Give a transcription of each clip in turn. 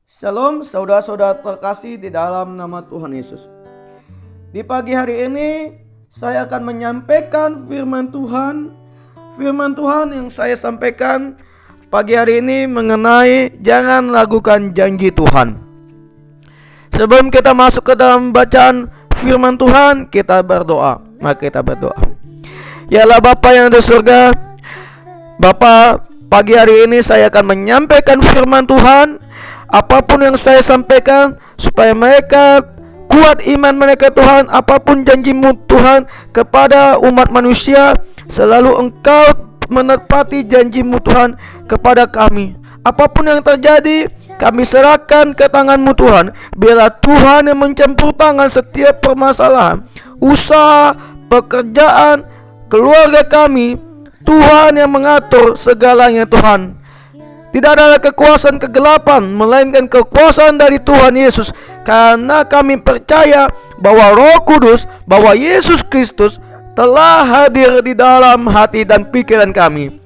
Shalom saudara-saudara terkasih di dalam nama Tuhan Yesus. Di pagi hari ini saya akan menyampaikan firman Tuhan. Firman Tuhan yang saya sampaikan pagi hari ini mengenai jangan lakukan janji Tuhan. Sebelum kita masuk ke dalam bacaan firman Tuhan, kita berdoa. Mari kita berdoa. Ya Allah Bapa yang ada di surga, Bapa, pagi hari ini saya akan menyampaikan firman Tuhan. Apapun yang saya sampaikan, supaya mereka kuat iman mereka Tuhan. Apapun janjimu Tuhan kepada umat manusia, selalu Engkau menepati janjimu Tuhan kepada kami. Apapun yang terjadi, kami serahkan ke tangan-Mu Tuhan. Biarlah Tuhan yang mencampur tangan setiap permasalahan, usaha, pekerjaan, keluarga kami. Tuhan yang mengatur segalanya Tuhan. Tidak ada kekuasaan kegelapan, melainkan kekuasaan dari Tuhan Yesus. Karena kami percaya bahwa Roh Kudus, bahwa Yesus Kristus telah hadir di dalam hati dan pikiran kami.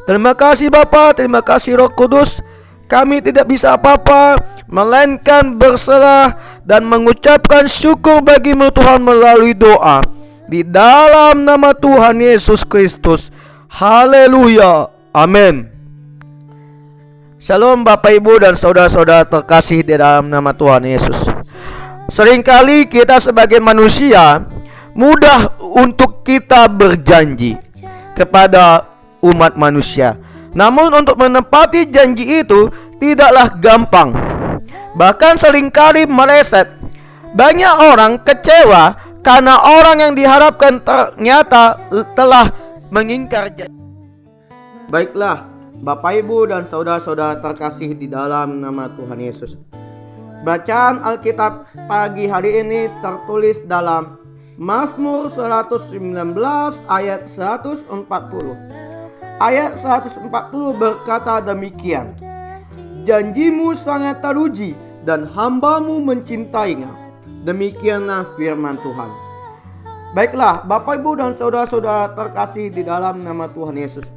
Terima kasih Bapa, terima kasih Roh Kudus. Kami tidak bisa apa-apa, melainkan berserah dan mengucapkan syukur bagi-Mu Tuhan melalui doa. Di dalam nama Tuhan Yesus Kristus. Haleluya. Amin. Shalom Bapak Ibu dan saudara-saudara terkasih di dalam nama Tuhan Yesus. Seringkali kita sebagai manusia mudah untuk kita berjanji kepada umat manusia. Namun untuk menepati janji itu tidaklah gampang. Bahkan seringkali meleset. Banyak orang kecewa karena orang yang diharapkan ternyata telah mengingkar janji. Baiklah Bapak Ibu dan saudara-saudara terkasih di dalam nama Tuhan Yesus. Bacaan Alkitab pagi hari ini tertulis dalam Mazmur 119 ayat 140. Ayat 140 berkata demikian. Janjimu sangat teruji dan hamba-Mu mencintainya. Demikianlah firman Tuhan. Baiklah Bapak Ibu dan saudara-saudara terkasih di dalam nama Tuhan Yesus.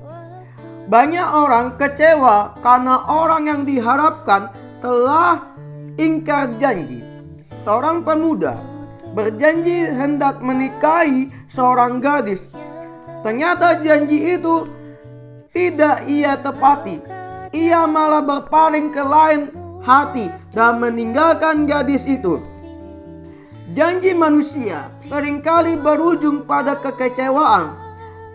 Banyak orang kecewa karena orang yang diharapkan telah ingkar janji. Seorang pemuda berjanji hendak menikahi seorang gadis. Ternyata janji itu tidak ia tepati. Ia malah berpaling ke lain hati dan meninggalkan gadis itu. Janji manusia seringkali berujung pada kekecewaan.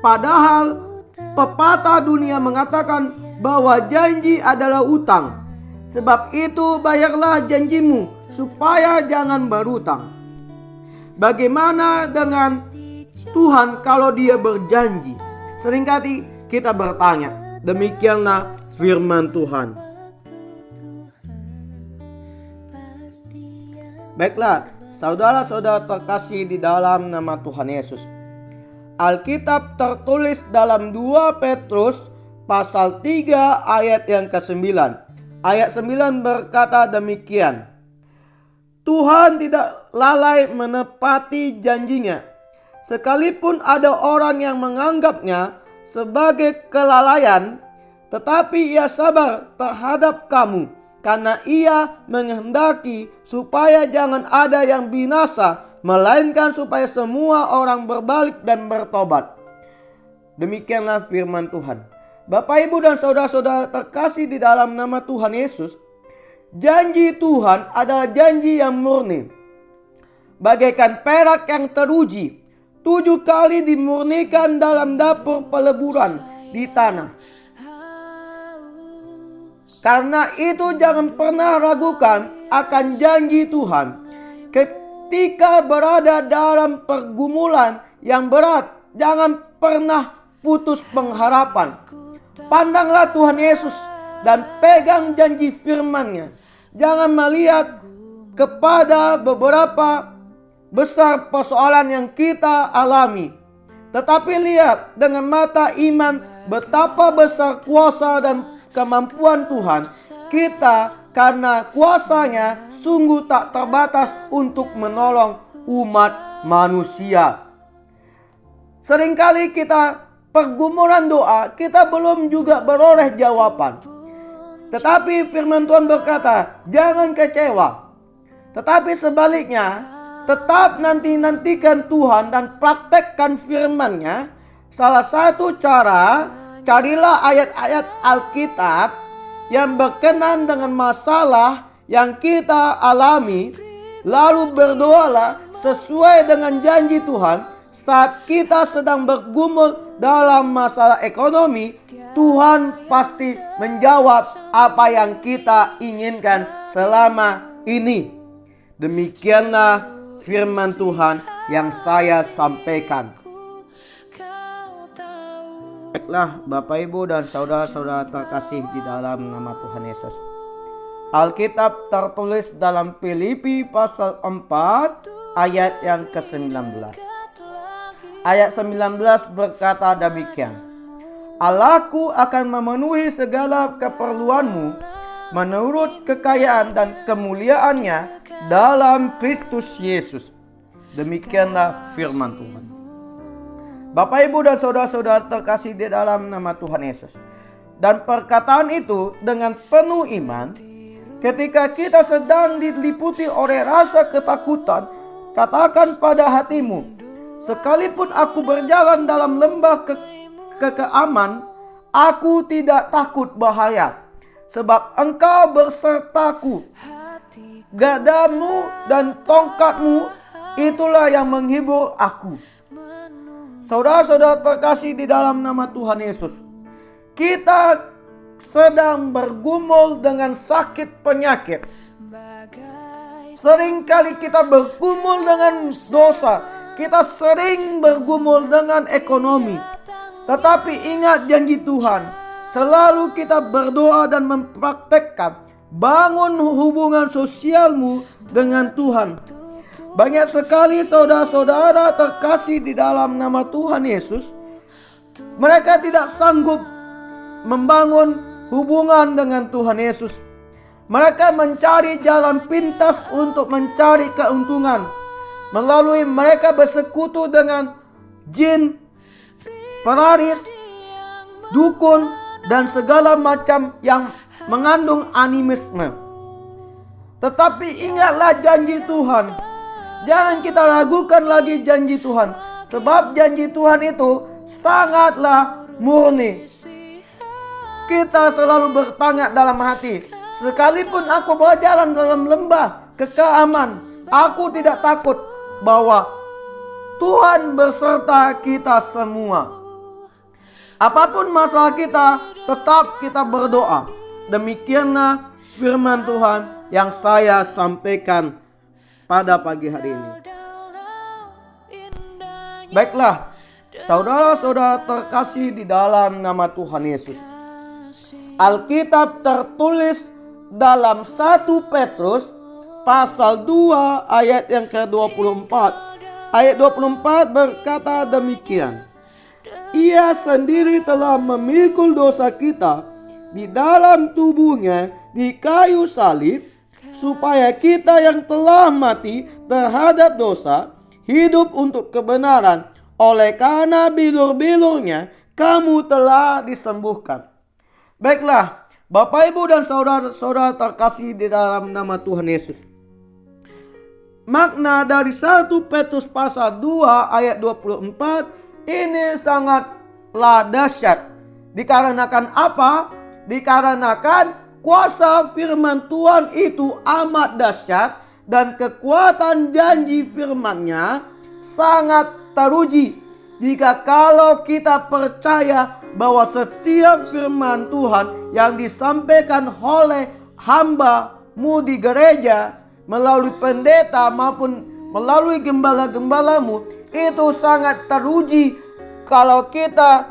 Padahal pepatah dunia mengatakan bahwa janji adalah utang. Sebab itu bayarlah janjimu supaya jangan berutang. Bagaimana dengan Tuhan kalau Dia berjanji? Seringkali kita bertanya. Demikianlah firman Tuhan. Baiklah, saudara-saudara terkasih di dalam nama Tuhan Yesus. Alkitab tertulis dalam 2 Petrus pasal 3 ayat yang ke-9. Ayat 9 berkata demikian. Tuhan tidak lalai menepati janjinya. Sekalipun ada orang yang menganggapnya sebagai kelalaian, tetapi ia sabar terhadap kamu. Karena ia menghendaki supaya jangan ada yang binasa, melainkan supaya semua orang berbalik dan bertobat. Demikianlah firman Tuhan. Bapak Ibu dan saudara-saudara terkasih di dalam nama Tuhan Yesus, janji Tuhan adalah janji yang murni. Bagaikan perak yang teruji, 7 kali dimurnikan dalam dapur peleburan di tanah. Karena itu jangan pernah ragukan akan janji Tuhan. Ketika berada dalam pergumulan yang berat, jangan pernah putus pengharapan. Pandanglah Tuhan Yesus dan pegang janji firman-Nya. Jangan melihat kepada beberapa besar persoalan yang kita alami, tetapi lihat dengan mata iman betapa besar kuasa dan kemampuan Tuhan. Kita karena kuasa-Nya sungguh tak terbatas untuk menolong umat manusia. Seringkali kita pergumulan doa, kita belum juga beroleh jawaban. Tetapi firman Tuhan berkata, jangan kecewa. Tetapi sebaliknya, tetap nantikan Tuhan dan praktekkan firman-Nya. Salah satu cara, carilah ayat-ayat Alkitab yang berkenan dengan masalah yang kita alami. Lalu berdoalah sesuai dengan janji Tuhan. Saat kita sedang bergumul dalam masalah ekonomi, Tuhan pasti menjawab apa yang kita inginkan selama ini. Demikianlah firman Tuhan yang saya sampaikan. Baiklah Bapak Ibu dan saudara-saudara terkasih di dalam nama Tuhan Yesus. Alkitab tertulis dalam Filipi pasal 4 ayat yang ke-19. Ayat 19 berkata demikian. Allahku akan memenuhi segala keperluanmu menurut kekayaan dan kemuliaannya dalam Kristus Yesus. Demikianlah firman Tuhan. Bapak Ibu dan saudara-saudara terkasih di dalam nama Tuhan Yesus. Dan perkataan itu dengan penuh iman. Ketika kita sedang diliputi oleh rasa ketakutan, katakan pada hatimu, sekalipun aku berjalan dalam lembah keaman, aku tidak takut bahaya, sebab Engkau bersertaku. Gadamu dan tongkatmu itulah yang menghibur aku. Saudara-saudara terkasih di dalam nama Tuhan Yesus, kita sedang bergumul dengan sakit penyakit. Seringkali kita bergumul dengan dosa. Kita sering bergumul dengan ekonomi. Tetapi ingat janji Tuhan. Selalu kita berdoa dan mempraktekkan. Bangun hubungan sosialmu dengan Tuhan. Banyak sekali saudara-saudara terkasih di dalam nama Tuhan Yesus. Mereka tidak sanggup membangun hubungan dengan Tuhan Yesus. Mereka mencari jalan pintas untuk mencari keuntungan. Melalui mereka bersekutu dengan jin, peraris, dukun, dan segala macam yang mengandung animisme. Tetapi ingatlah janji Tuhan. Jangan kita ragukan lagi janji Tuhan. Sebab janji Tuhan itu sangatlah murni. Kita selalu bertanya dalam hati, sekalipun aku berjalan dalam lembah keaman, aku tidak takut, bahwa Tuhan beserta kita semua. Apapun masalah kita, tetap kita berdoa. Demikianlah firman Tuhan yang saya sampaikan pada pagi hari ini. Baiklah, saudara-saudara terkasih di dalam nama Tuhan Yesus. Alkitab tertulis dalam 1 Petrus pasal 2 ayat yang ke-24. Ayat 24 berkata demikian. Ia sendiri telah memikul dosa kita di dalam tubuhnya di kayu salib, supaya kita yang telah mati terhadap dosa hidup untuk kebenaran. Oleh karena bilur-bilurnya kamu telah disembuhkan. Baiklah, Bapak Ibu dan saudara-saudara terkasih di dalam nama Tuhan Yesus. Makna dari 1 Petrus pasal 2 ayat 24 ini sangatlah dahsyat. Dikarenakan apa? Dikarenakan kuasa firman Tuhan itu amat dahsyat dan kekuatan janji firman-Nya sangat teruji. Jika kalau kita percaya bahwa setiap firman Tuhan yang disampaikan oleh hamba-Mu di gereja, melalui pendeta maupun melalui gembala-gembalamu, itu sangat teruji kalau kita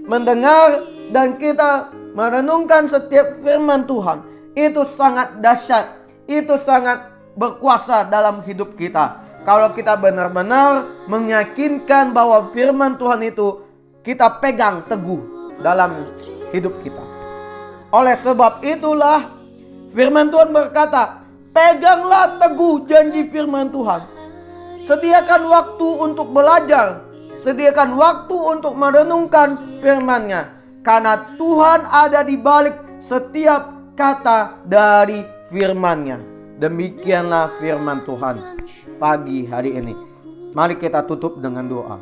mendengar dan kita merenungkan setiap firman Tuhan. Itu sangat dahsyat, itu sangat berkuasa dalam hidup kita. Kalau kita benar-benar meyakinkan bahwa firman Tuhan itu kita pegang teguh dalam hidup kita. Oleh sebab itulah firman Tuhan berkata, peganglah teguh janji firman Tuhan. Sediakan waktu untuk belajar. Sediakan waktu untuk merenungkan firman-Nya. Karena Tuhan ada di balik setiap kata dari firman-Nya. Demikianlah firman Tuhan pagi hari ini. Mari kita tutup dengan doa.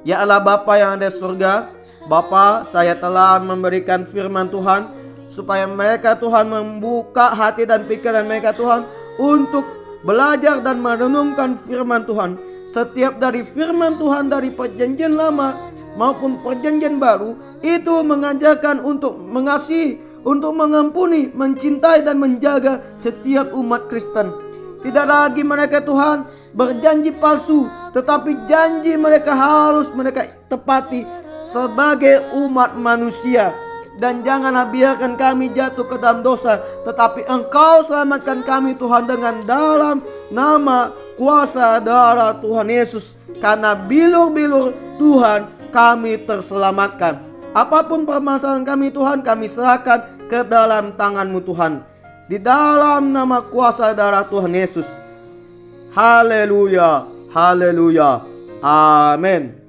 Ya Allah Bapa yang ada di surga, Bapa, saya telah memberikan firman Tuhan supaya mereka Tuhan membuka hati dan pikiran mereka Tuhan untuk belajar dan merenungkan firman Tuhan. Setiap dari firman Tuhan dari perjanjian lama maupun perjanjian baru itu mengajarkan untuk mengasihi, untuk mengampuni, mencintai dan menjaga setiap umat Kristen. Tidak lagi mereka Tuhan berjanji palsu, tetapi janji mereka harus mereka tepati sebagai umat manusia. Dan janganlah biarkan kami jatuh ke dalam dosa, tetapi Engkau selamatkan kami Tuhan dengan dalam nama kuasa darah Tuhan Yesus. Karena bilur-bilur Tuhan kami terselamatkan. Apapun permasalahan kami Tuhan, kami serahkan ke dalam tangan-Mu Tuhan. Di dalam nama kuasa darah Tuhan Yesus. Haleluya, haleluya, amin.